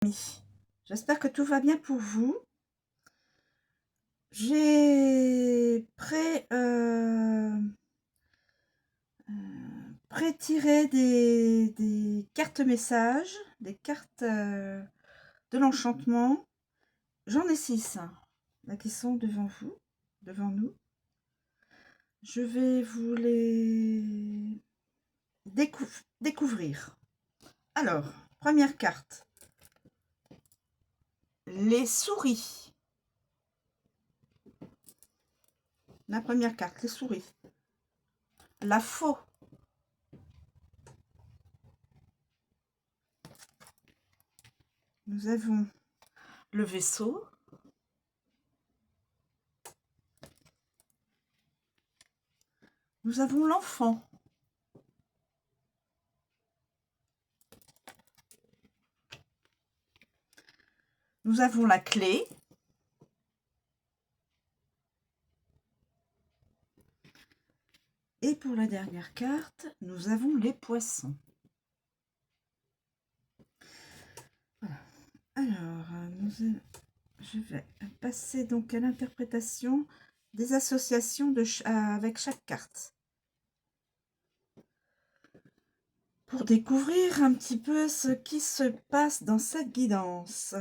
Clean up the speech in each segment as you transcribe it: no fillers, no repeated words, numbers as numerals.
Amis, j'espère que tout va bien pour vous. J'ai pré-tiré des cartes messages, des cartes de l'enchantement. J'en ai 6 là, qui sont devant vous, devant nous. Je vais vous les découvrir. Alors, première carte. Les souris. La première carte, les souris. La faux. Nous avons le vaisseau. Nous avons l'enfant. Nous avons la clé. Et pour la dernière carte, nous avons les poissons. Voilà. Alors, je vais passer donc à l'interprétation des associations avec chaque carte. Pour découvrir un petit peu ce qui se passe dans cette guidance.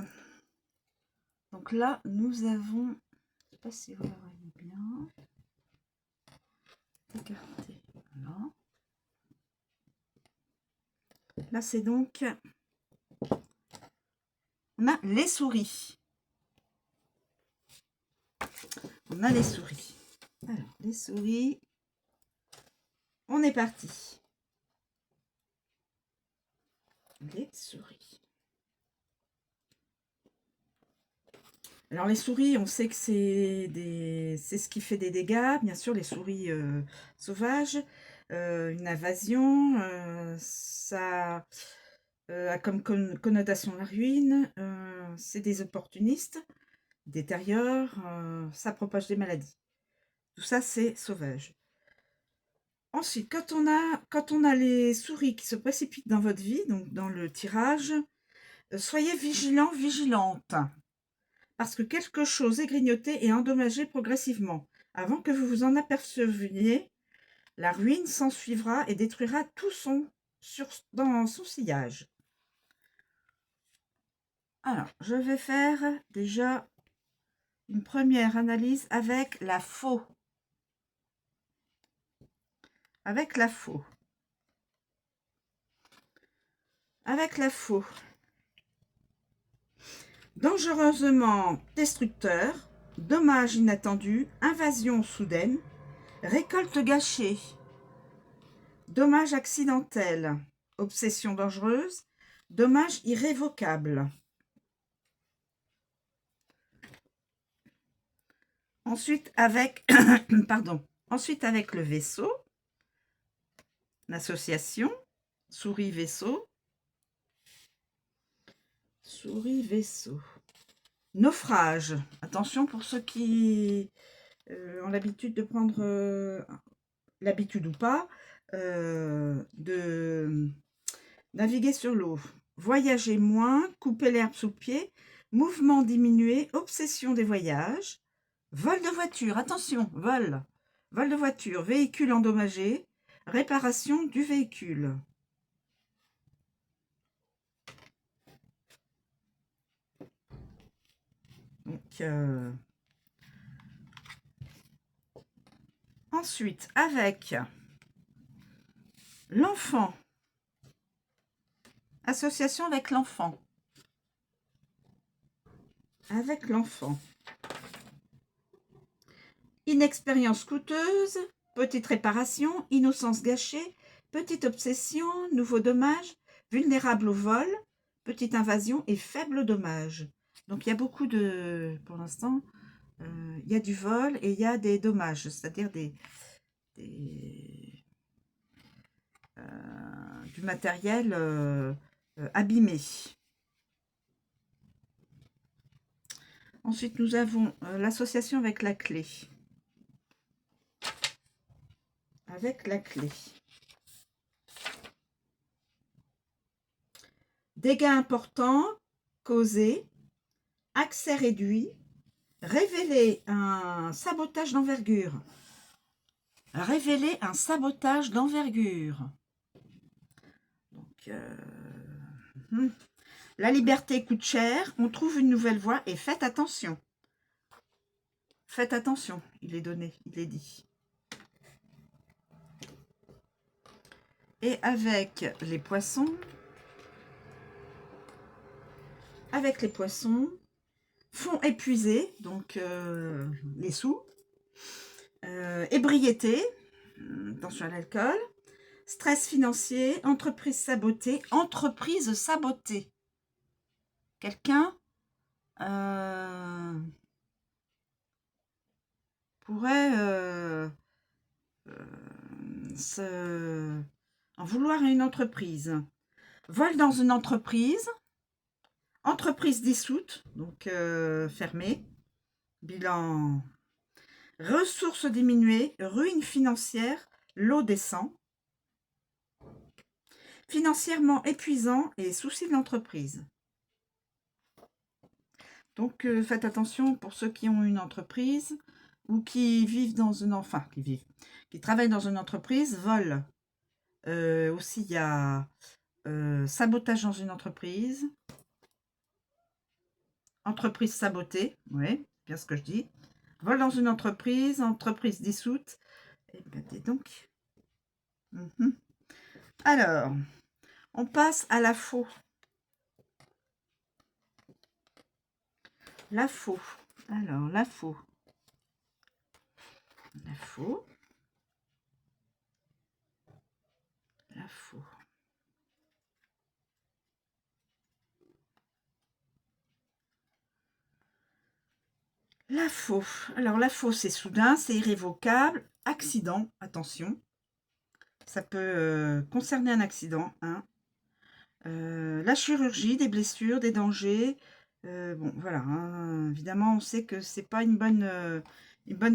Donc là, nous avons, je ne sais pas si vous la voyez bien, écarté, voilà. Là, c'est donc, on a les souris. On a les souris. Alors, les souris, on est parti. Les souris. Alors les souris, on sait que c'est ce qui fait des dégâts, bien sûr, les souris sauvages, une invasion, ça a comme connotation la ruine, c'est des opportunistes, détériore, ça propage des maladies. Tout ça, c'est sauvage. Ensuite, quand on a les souris qui se précipitent dans votre vie, donc dans le tirage, soyez vigilants, vigilantes. Parce que quelque chose est grignoté et endommagé progressivement. Avant que vous vous en aperceviez, la ruine s'ensuivra et détruira tout dans son sillage. Alors, je vais faire déjà une première analyse avec la faux. Avec la faux. Avec la faux. Dangereusement destructeur, dommages inattendus, invasion soudaine, récolte gâchée, dommage accidentel, obsession dangereuse, dommage irrévocable. Ensuite avec, ensuite avec le vaisseau, l'association, souris-vaisseau, souris-vaisseau. Naufrage. Attention pour ceux qui ont l'habitude de prendre, l'habitude ou pas, de naviguer sur l'eau. Voyager moins, couper l'herbe sous le pied, mouvement diminué, obsession des voyages, vol de voiture, attention, vol de voiture, véhicule endommagé, réparation du véhicule. Donc, ensuite, avec l'enfant, association avec l'enfant. Avec l'enfant. Inexpérience coûteuse, petite réparation, innocence gâchée, petite obsession, nouveau dommage, vulnérable au vol, petite invasion et faible dommage. Donc il y a beaucoup de, pour l'instant, il y a du vol et il y a des dommages, c'est-à-dire du matériel abîmé. Ensuite, nous avons l'association avec la clé. Avec la clé. Dégâts importants, causer, accès réduit, révéler un sabotage d'envergure. Révéler un sabotage d'envergure. Donc, la liberté coûte cher, on trouve une nouvelle voie et faites attention. Faites attention, il est donné, il est dit. Et avec les poissons, fonds épuisés, donc les sous, ébriété, attention à l'alcool, stress financier, entreprise sabotée, Quelqu'un pourrait en vouloir à une entreprise. Vol dans une entreprise, entreprise dissoute, donc fermée, bilan, ressources diminuées, ruine financière, l'eau descend, financièrement épuisant et soucis de l'entreprise. Donc faites attention pour ceux qui ont une entreprise ou qui vivent dans une... Enfin, qui travaillent dans une entreprise, vol. Aussi, il y a sabotage dans une entreprise. Entreprise sabotée, oui, bien ce que je dis. Vol dans une entreprise, entreprise dissoute. Et bien, dis donc. Alors, on passe à la faux. La faux. Alors, la faux. La faux. La faux. La faux. Alors, la faux, c'est soudain, c'est irrévocable. Accident, attention. Ça peut concerner un accident. Hein. La chirurgie, des blessures, des dangers. Bon, voilà. Hein. Évidemment, on sait que c'est pas une bonne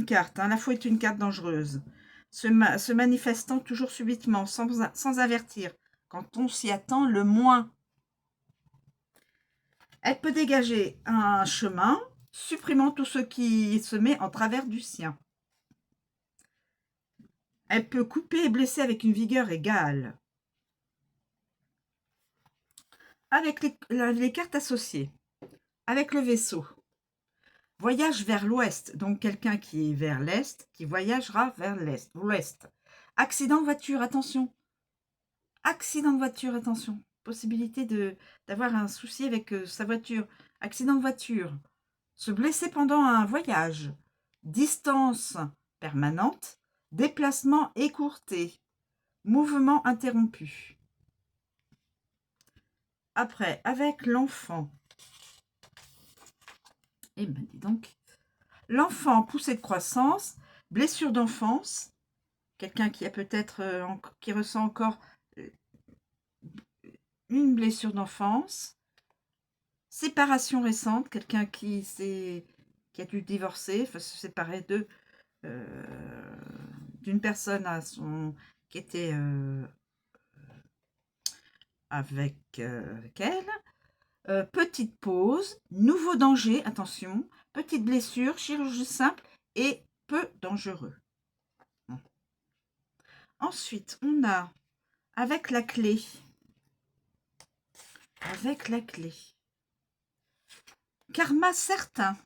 carte. Hein. La faux est une carte dangereuse. Se manifestant toujours subitement, sans avertir, quand on s'y attend le moins. Elle peut dégager un chemin, supprimant tout ce qui se met en travers du sien. Elle peut couper et blesser avec une vigueur égale. Avec les cartes associées. Avec le vaisseau. Voyage vers l'ouest, donc quelqu'un qui est vers l'est, qui voyagera vers l'ouest. Accident de voiture, attention. Accident de voiture, attention. Possibilité d'avoir un souci avec sa voiture. Accident de voiture. Se blesser pendant un voyage. Distance permanente. Déplacement écourté. Mouvement interrompu. Après, avec l'enfant. Eh bien, dis donc. L'enfant, poussée de croissance, blessure d'enfance. Quelqu'un qui a peut-être, qui ressent encore une blessure d'enfance. Séparation récente, quelqu'un qui a dû divorcer, enfin se séparer d'une personne qui était avec elle. Petite pause, nouveau danger, attention, petite blessure, chirurgie simple et peu dangereux. Ensuite, on a avec la clé. Avec la clé. Karma certain.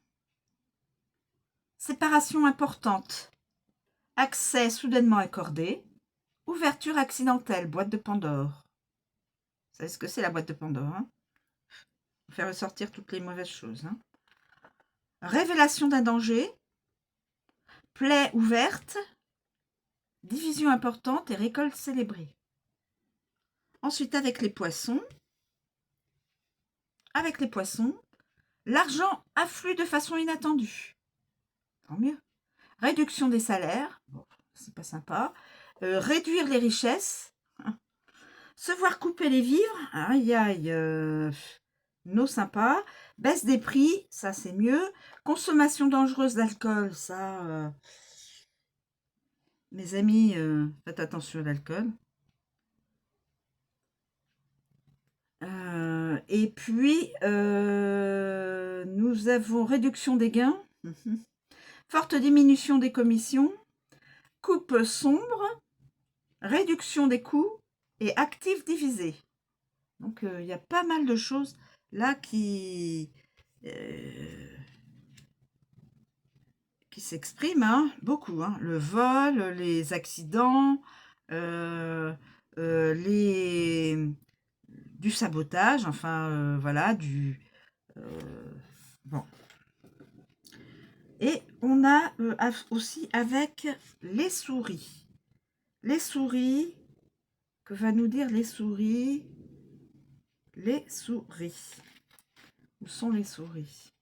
Séparation importante. Accès soudainement accordé. Ouverture accidentelle, boîte de Pandore. Vous savez ce que c'est la boîte de Pandore, hein? Faire ressortir toutes les mauvaises choses. Hein. Révélation d'un danger. Plaie ouverte. Division importante et récolte célébrée. Ensuite, avec les poissons. Avec les poissons, l'argent afflue de façon inattendue. Tant mieux. Réduction des salaires. Bon, c'est pas sympa. Réduire les richesses. Se voir couper les vivres. Aïe, aïe. No sympa. Baisse des prix. Ça, c'est mieux. Consommation dangereuse d'alcool. Ça, mes amis, faites attention à l'alcool. Et puis, nous avons réduction des gains, forte diminution des commissions, coupe sombre, réduction des coûts et actifs divisés. Donc, il y a pas mal de choses là qui s'expriment, hein, beaucoup. Hein. Le vol, les accidents, du sabotage, enfin, voilà, bon. Et on a aussi avec les souris. Les souris, que va nous dire les souris? Les souris. Où sont les souris?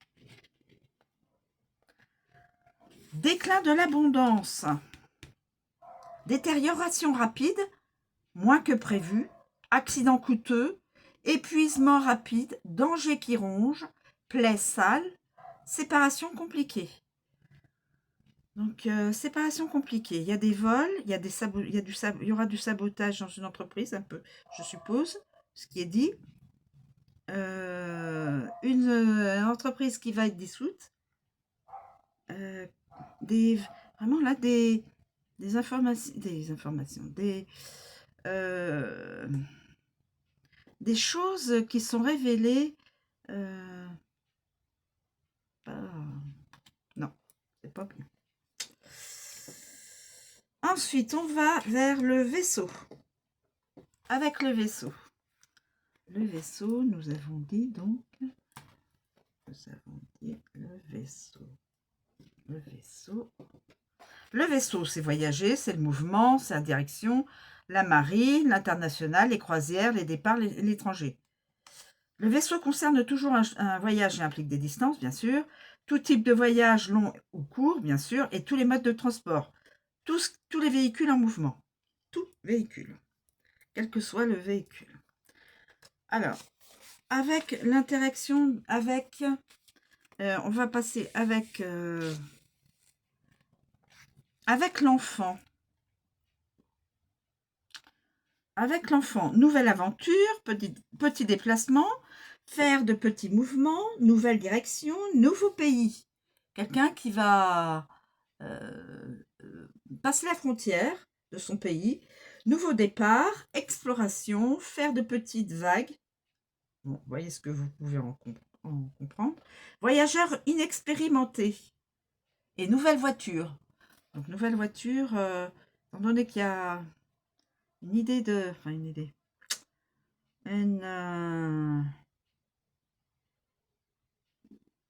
Déclin de l'abondance. Détérioration rapide, moins que prévu. Accident coûteux. Épuisement rapide. Danger qui ronge. Plaie sale. Séparation compliquée. Donc, séparation compliquée. Il y a des vols, il y a il y aura du sabotage dans une entreprise, un peu, je suppose, ce qui est dit. Une entreprise qui va être dissoute. Vraiment là, des informations, des choses qui sont révélées. Non, c'est pas bien. Ensuite, on va vers le vaisseau. Avec le vaisseau. Le vaisseau, nous avons dit donc... Nous avons dit le vaisseau. Le vaisseau. Le vaisseau, c'est voyager, c'est le mouvement, c'est la direction, la marine, l'international, les croisières, les départs, l'étranger. Le vaisseau concerne toujours un voyage et implique des distances, bien sûr. Tout type de voyage, long ou court, bien sûr, et tous les modes de transport. Tous les véhicules en mouvement. Tout véhicule, quel que soit le véhicule. Alors, avec l'interaction avec... on va passer avec l'enfant. Avec l'enfant, nouvelle aventure, petit déplacement, faire de petits mouvements, nouvelle direction, nouveau pays. Quelqu'un qui va passer la frontière de son pays, nouveau départ, exploration, faire de petites vagues. Bon, vous voyez ce que vous pouvez en comprendre. Voyageur inexpérimenté et nouvelle voiture. Donc, nouvelle voiture, étant donné qu'il y a une idée de... Enfin, une idée. Une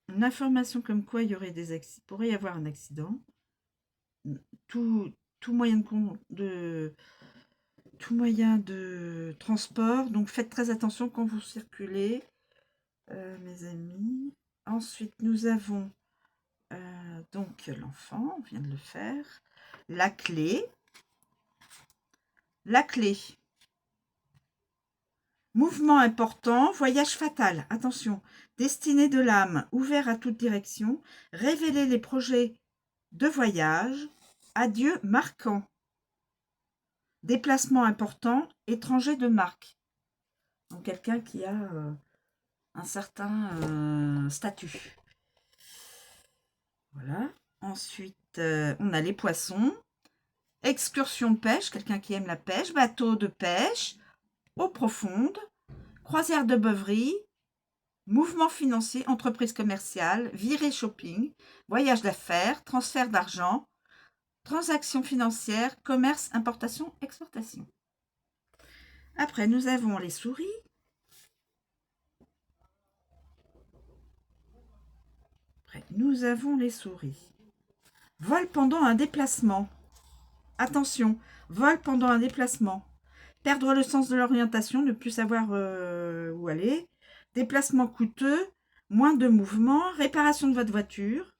information comme quoi il y aurait pourrait y avoir un accident. Tout moyen tout moyen de transport. Donc, faites très attention quand vous circulez, mes amis. Ensuite, nous avons donc l'enfant, on vient de le faire. La clé. La clé. Mouvement important, voyage fatal. Attention, destinée de l'âme, ouvert à toute direction. Révéler les projets de voyage. Adieu marquant. Déplacement important, étranger de marque. Donc quelqu'un qui a un certain statut. Voilà. Ensuite, on a les poissons. Excursion de pêche, quelqu'un qui aime la pêche. Bateau de pêche. Eau profonde. Croisière de beuverie. Mouvement financier, entreprise commerciale. Virée shopping. Voyage d'affaires. Transfert d'argent. Transactions financières. Commerce, importation, exportation. Après, nous avons les souris. Après, nous avons les souris. Vol pendant un déplacement. Attention, vol pendant un déplacement. Perdre le sens de l'orientation, ne plus savoir où aller. Déplacement coûteux, moins de mouvement. Réparation de votre voiture.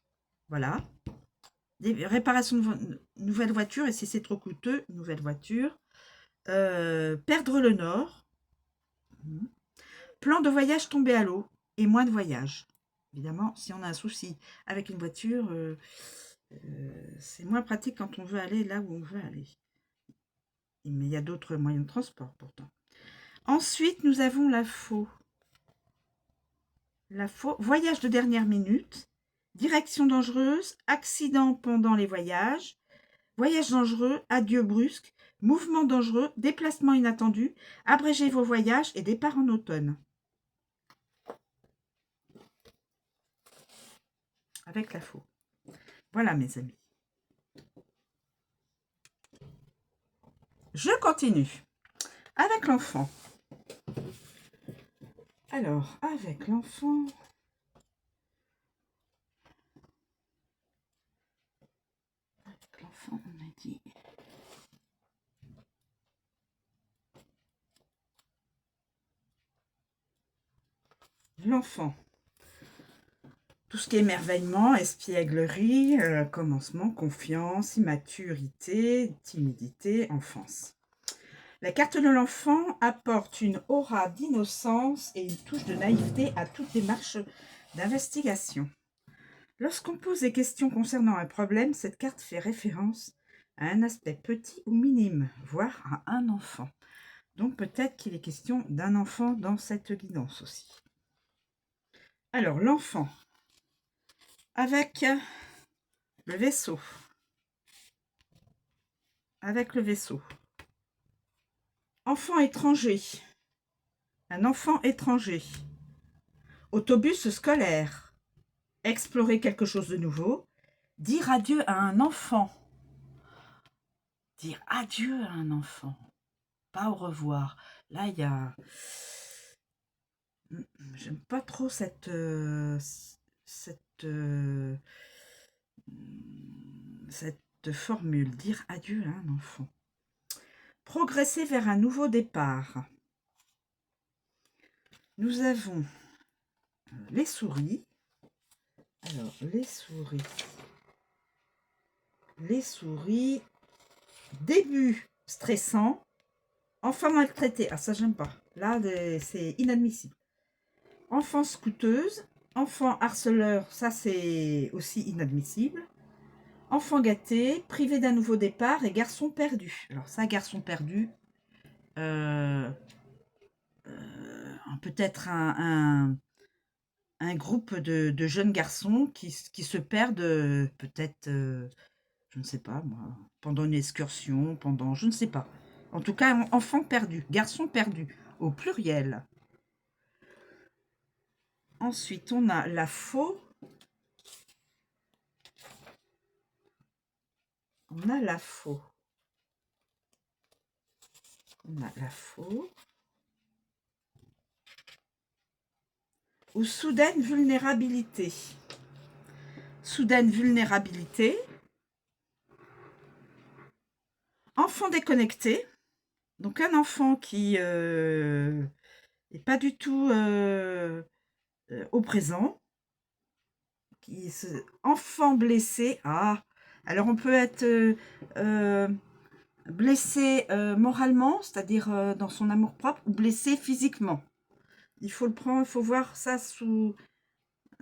Voilà. Réparation de votre nouvelle voiture, et si c'est trop coûteux, nouvelle voiture. Perdre le nord. Plan de voyage tombé à l'eau et moins de voyage. Évidemment, si on a un souci avec une voiture, c'est moins pratique quand on veut aller là où on veut aller. Mais il y a d'autres moyens de transport pourtant. Ensuite, nous avons la faux. La faux, voyage de dernière minute, direction dangereuse, accident pendant les voyages, voyage dangereux, adieu brusque, mouvement dangereux, déplacement inattendu, abrégez vos voyages et départ en automne. Avec la faux. Voilà mes amis. Je continue. Avec l'enfant. Alors, avec l'enfant... Avec l'enfant, on a dit... L'enfant. Tout ce qui est émerveillement, espièglerie, commencement, confiance, immaturité, timidité, enfance. La carte de l'enfant apporte une aura d'innocence et une touche de naïveté à toute démarche d'investigation. Lorsqu'on pose des questions concernant un problème, cette carte fait référence à un aspect petit ou minime, voire à un enfant. Donc peut-être qu'il est question d'un enfant dans cette guidance aussi. Alors l'enfant, avec le vaisseau. Avec le vaisseau. Enfant étranger. Un enfant étranger. Autobus scolaire. Explorer quelque chose de nouveau. Dire adieu à un enfant. Dire adieu à un enfant. Pas au revoir. Là, il y a... J'aime pas trop cette formule. Dire adieu à un enfant. Progresser vers un nouveau départ. Nous avons les souris. Alors, les souris. Les souris. Début stressant. Enfant maltraité. Ah, ça, j'aime pas. Là, c'est inadmissible. Enfance coûteuse. Enfant harceleur. Ça, c'est aussi inadmissible. Enfant gâté. Privé d'un nouveau départ. Et garçon perdu. Alors, ça, garçon perdu. Peut-être un groupe de jeunes garçons qui se perdent peut-être, je ne sais pas moi, pendant une excursion, pendant, je ne sais pas. En tout cas, enfant perdu, garçon perdu, au pluriel. Ensuite, on a la faux. On a la faux. On a la faux. Ou soudaine vulnérabilité. Soudaine vulnérabilité. Enfant déconnecté. Donc un enfant qui n'est pas du tout au présent. Enfant blessé. Ah, alors on peut être blessé moralement, c'est-à-dire dans son amour-propre, ou blessé physiquement. Il faut le prendre, il faut voir ça sous...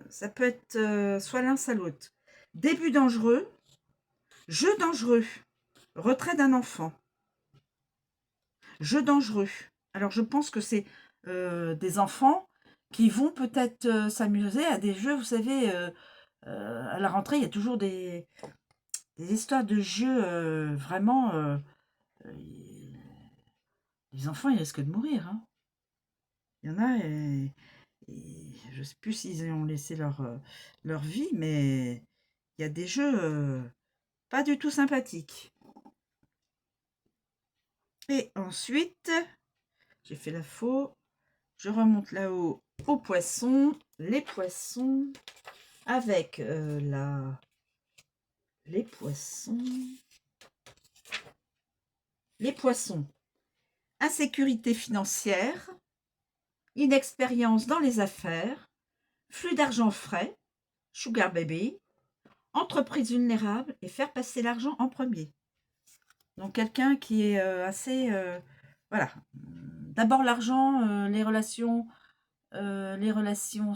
Ça peut être soit l'un, soit l'autre. Début dangereux, jeu dangereux, retrait d'un enfant. Jeu dangereux. Alors je pense que c'est des enfants qui vont peut-être s'amuser à des jeux, vous savez, à la rentrée, il y a toujours des histoires de jeux vraiment... les enfants, ils risquent de mourir. Hein. Il y en a, je ne sais plus s'ils ont laissé leur vie, mais il y a des jeux pas du tout sympathiques. Et ensuite, j'ai fait la faux. Je remonte là-haut aux poissons. Les poissons avec les poissons. Les poissons. Insécurité financière. Inexpérience dans les affaires. Flux d'argent frais. Sugar baby. Entreprise vulnérable et faire passer l'argent en premier. Donc quelqu'un qui est assez... voilà. D'abord l'argent, les relations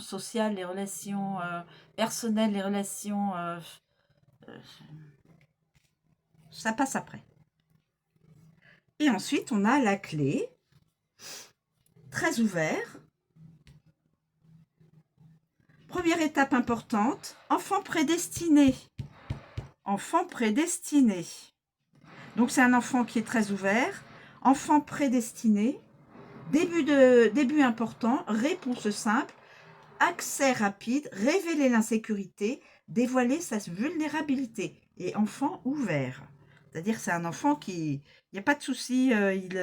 sociales, les relations personnelles, les relations... ça passe après. Et ensuite, on a la clé. très ouvert. Première étape importante, enfant prédestiné. Enfant prédestiné. Donc c'est un enfant qui est très ouvert, enfant prédestiné, début important, réponse simple, accès rapide, révéler l'insécurité, dévoiler sa vulnérabilité et enfant ouvert. C'est-à-dire c'est un enfant qui, il n'y a pas de souci, il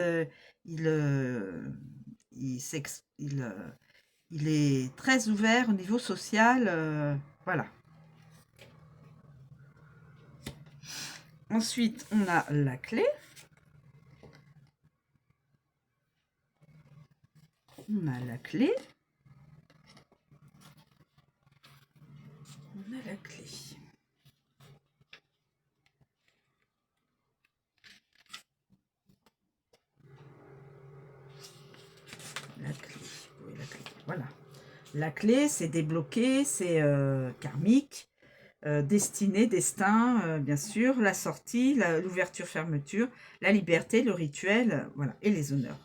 est très ouvert au niveau social, voilà. Ensuite, on a la clé. On a la clé. On a la clé. La clé. Oui, la clé. Voilà. La clé, c'est débloquer, c'est karmique, destiné, destin, bien sûr, la sortie, l'ouverture, fermeture, la liberté, le rituel, voilà, et les honneurs.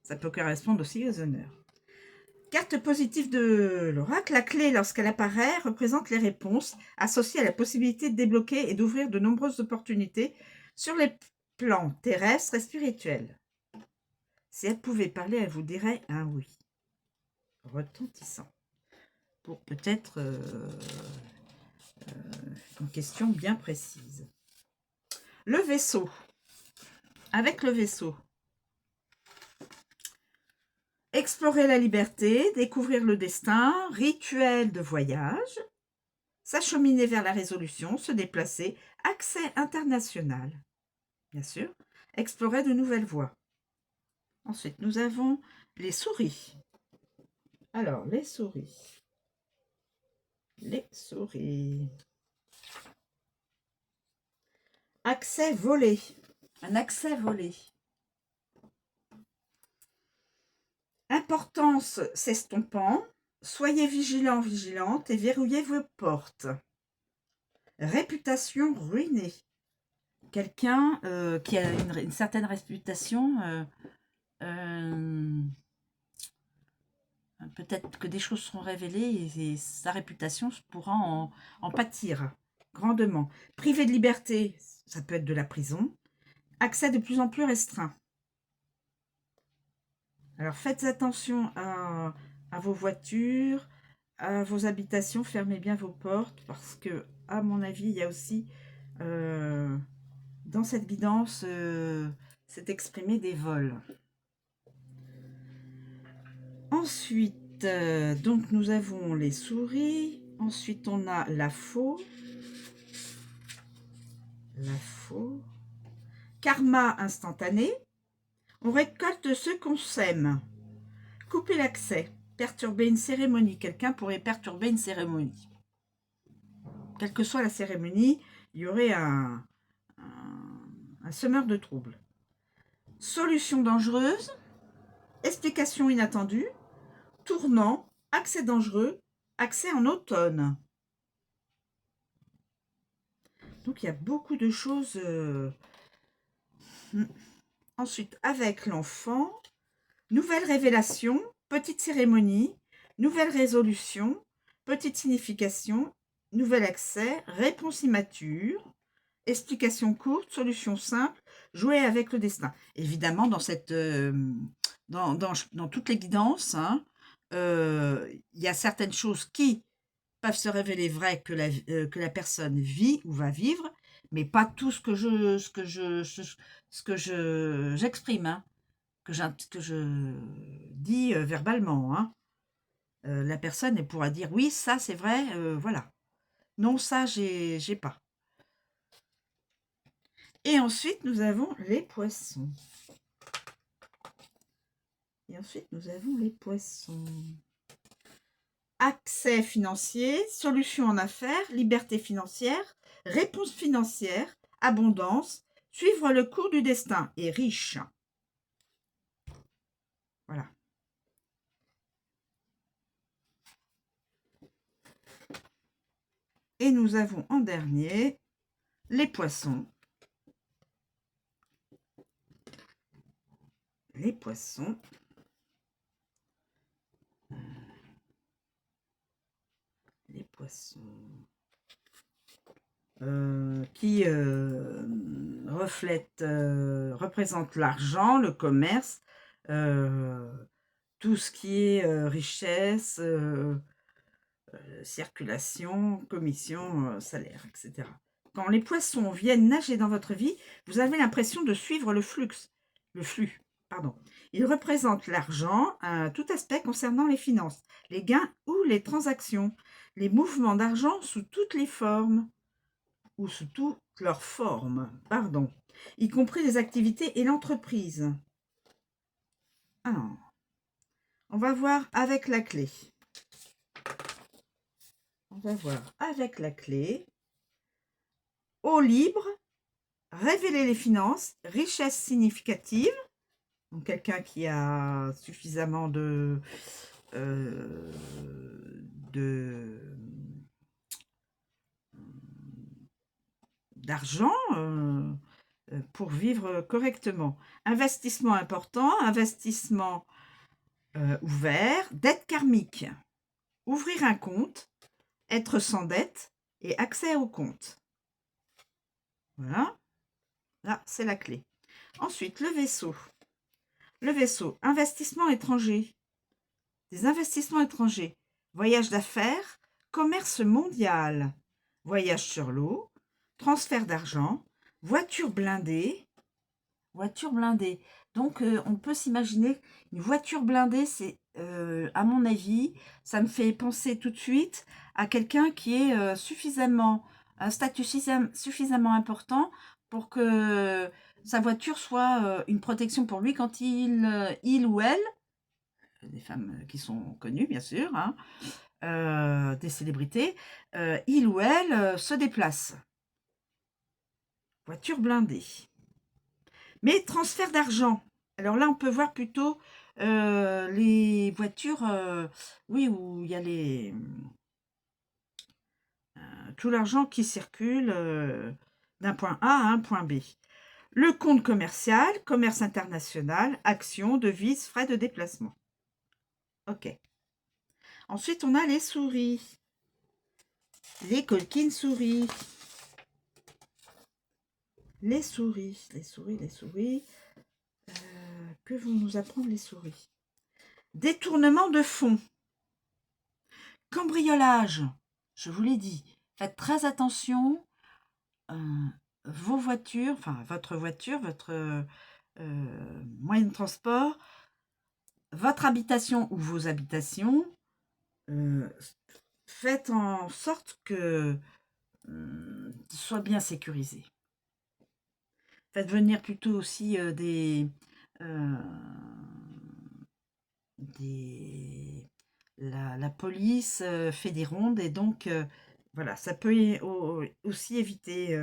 Ça peut correspondre aussi aux honneurs. Carte positive de l'oracle, la clé, lorsqu'elle apparaît, représente les réponses associées à la possibilité de débloquer et d'ouvrir de nombreuses opportunités sur les plans terrestres et spirituels. Si elle pouvait parler, elle vous dirait un oui, retentissant, pour peut-être une question bien précise. Le vaisseau. Avec le vaisseau. Explorer la liberté, découvrir le destin, rituel de voyage, s'acheminer vers la résolution, se déplacer, accès international, bien sûr, explorer de nouvelles voies. Ensuite, nous avons les souris. Alors, les souris. Les souris. Accès volé. Un accès volé. Importance s'estompant. Soyez vigilants, vigilantes et verrouillez vos portes. Réputation ruinée. Quelqu'un qui a une certaine réputation, peut-être que des choses seront révélées et sa réputation pourra en pâtir grandement. Privé de liberté, ça peut être de la prison. Accès de plus en plus restreint. Alors faites attention à vos voitures, à vos habitations, fermez bien vos portes parce que, à mon avis, il y a aussi dans cette guidance c'est exprimé des vols. Ensuite, donc nous avons les souris. Ensuite, on a la faux. La faux. Karma instantané. On récolte ce qu'on sème. Couper l'accès. Perturber une cérémonie. Quelqu'un pourrait perturber une cérémonie. Quelle que soit la cérémonie, il y aurait un semeur de troubles. Solution dangereuse. Explication inattendue. Tournant. Accès dangereux. Accès en automne. Donc, il y a beaucoup de choses. Ensuite, avec l'enfant, nouvelle révélation, petite cérémonie, nouvelle résolution, petite signification, nouvel accès, réponse immature, explication courte, solution simple, jouer avec le destin. Évidemment, dans cette, dans toutes les guidances, hein, il y a certaines choses qui peuvent se révéler vraies que la personne vit ou va vivre, mais pas tout ce que j'exprime, hein, que je dis verbalement. Hein. La personne elle pourra dire oui, ça c'est vrai, voilà. Non, ça j'ai pas. Et ensuite nous avons les poissons. Et ensuite nous avons les poissons. Accès financier, solution en affaires, liberté financière, réponse financière, abondance, suivre le cours du destin et riche. Voilà. Et nous avons en dernier les poissons. Les poissons. Poisson. Qui représente l'argent, le commerce, tout ce qui est richesse, circulation, commission, salaire, etc. Quand les poissons viennent nager dans votre vie, vous avez l'impression de suivre le flux, pardon. Ils représentent l'argent, tout aspect concernant les finances, les gains ou les transactions, les mouvements d'argent sous toutes les formes, ou sous toutes leurs formes, pardon, y compris les activités et l'entreprise. Alors, on va voir avec la clé. On va voir avec la clé. Eau libre, révéler les finances, richesse significative. Donc quelqu'un qui a suffisamment d'argent pour vivre correctement. Investissement important, investissement ouvert, dette karmique. Ouvrir un compte, être sans dette et accès au compte. Voilà. Là, c'est la clé. Ensuite, le vaisseau. Le vaisseau, investissement étranger. Des investissements étrangers. Voyage d'affaires, commerce mondial. Voyage sur l'eau, transfert d'argent, voiture blindée. Voiture blindée. Donc, on peut s'imaginer une voiture blindée, c'est, à mon avis, ça me fait penser tout de suite à quelqu'un qui est un statut suffisamment important pour que sa voiture soit une protection pour lui quand il ou elle, des femmes qui sont connues, bien sûr, hein, des célébrités, il ou elle se déplace. Voiture blindée. Mais transfert d'argent. Alors là, on peut voir plutôt les voitures, oui, où il y a tout l'argent qui circule d'un point A à un point B. Le compte commercial, commerce international, actions, devises, frais de déplacement. Ok. Ensuite, on a les souris. Les colquines souris. Les souris. Que vont nous apprendre les souris? Détournement de fonds. Cambriolage. Je vous l'ai dit. Faites très attention. Vos voitures, enfin votre voiture, votre moyen de transport, votre habitation ou vos habitations, faites en sorte que soit bien sécurisé. Faites venir plutôt aussi la police fait des rondes et donc voilà, ça peut aussi éviter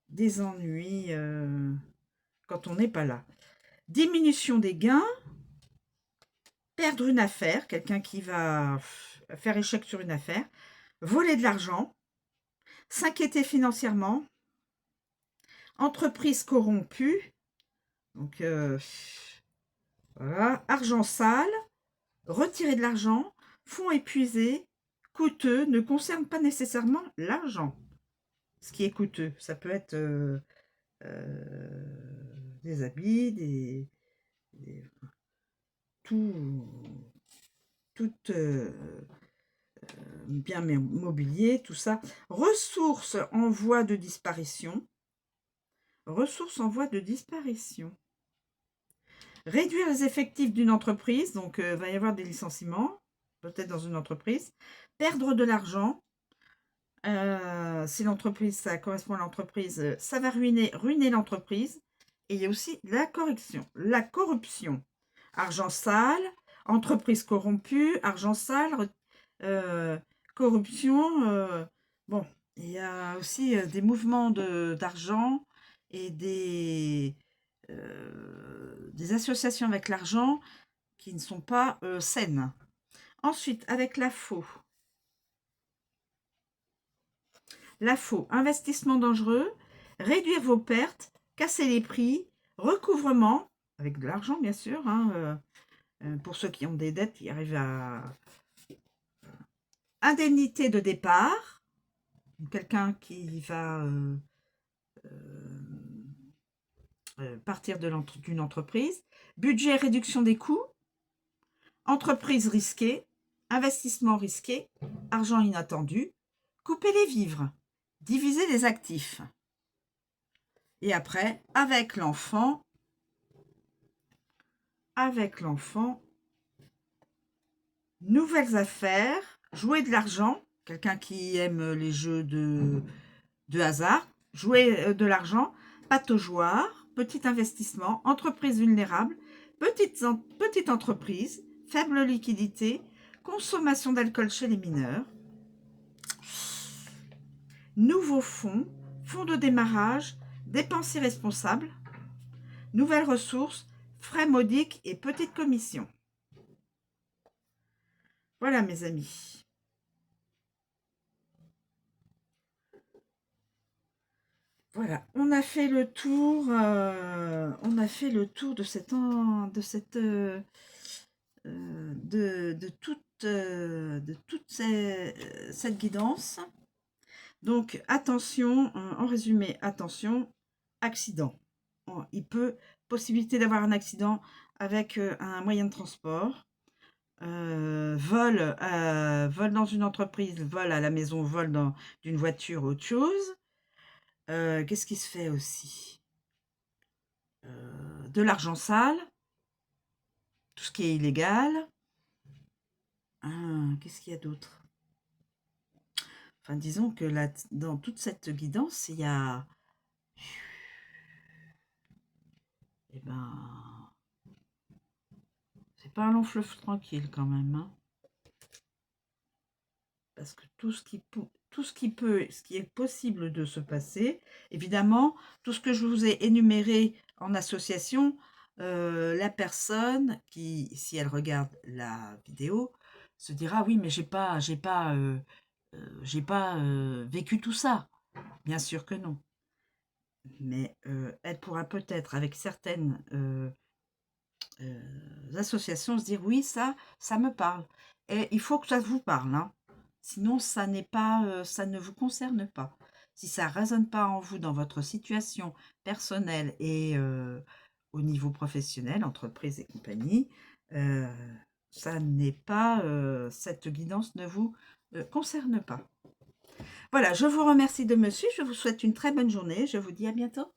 des ennuis quand on n'est pas là. Diminution des gains, perdre une affaire, quelqu'un qui va faire échec sur une affaire, voler de l'argent, s'inquiéter financièrement, entreprise corrompue, donc voilà, argent sale, retirer de l'argent, fonds épuisés, coûteux, ne concerne pas nécessairement l'argent. Ce qui est coûteux, ça peut être des habits, tout bien mobilier, tout ça. Ressources en voie de disparition. Ressources en voie de disparition. Réduire les effectifs d'une entreprise, donc il va y avoir des licenciements, peut-être dans une entreprise. Perdre de l'argent. Si l'entreprise, ça correspond à l'entreprise, ça va ruiner l'entreprise. Et il y a aussi la corruption. Argent sale, entreprise corrompue, argent sale, corruption. Bon, il y a aussi des mouvements d'argent et des associations avec l'argent qui ne sont pas saines. Ensuite, avec la faux. La faux, investissement dangereux, réduire vos pertes, casser les prix, recouvrement, avec de l'argent bien sûr, hein, pour ceux qui ont des dettes, qui arrivent indemnité de départ, quelqu'un qui va partir d'une entreprise, budget réduction des coûts, entreprise risquée, investissement risqué, argent inattendu, couper les vivres, diviser les actifs. Et après, avec l'enfant, nouvelles affaires, jouer de l'argent, quelqu'un qui aime les jeux de hasard, jouer de l'argent, pataugeoire, petit investissement, entreprise vulnérable, petite entreprise, faible liquidité, consommation d'alcool chez les mineurs, nouveau fonds, fonds de démarrage, dépenses irresponsables, nouvelles ressources, frais modiques et petites commissions. Voilà mes amis. Voilà, on a fait le tour, de toute cette guidance. Donc attention, en résumé, attention, accident. Possibilité d'avoir un accident avec un moyen de transport, vol dans une entreprise, vol à la maison, vol d'une voiture, autre chose. Qu'est-ce qui se fait aussi? De l'argent sale, tout ce qui est illégal. Qu'est-ce qu'il y a d'autre? Enfin, disons que dans toute cette guidance, il y a... Eh ben... C'est pas un long fleuve tranquille quand même. Hein. Parce que tout ce qui est possible de se passer, évidemment, tout ce que je vous ai énuméré en association, la personne qui, si elle regarde la vidéo, se dira oui, mais j'ai pas vécu tout ça. Bien sûr que non. Mais elle pourra peut-être, avec certaines associations, se dire oui, ça me parle. Et il faut que ça vous parle, hein. Sinon, ça ne vous concerne pas. Si ça ne résonne pas en vous dans votre situation personnelle et au niveau professionnel, entreprise et compagnie, ça n'est pas, cette guidance ne vous concerne pas. Voilà, je vous remercie de me suivre. Je vous souhaite une très bonne journée. Je vous dis à bientôt.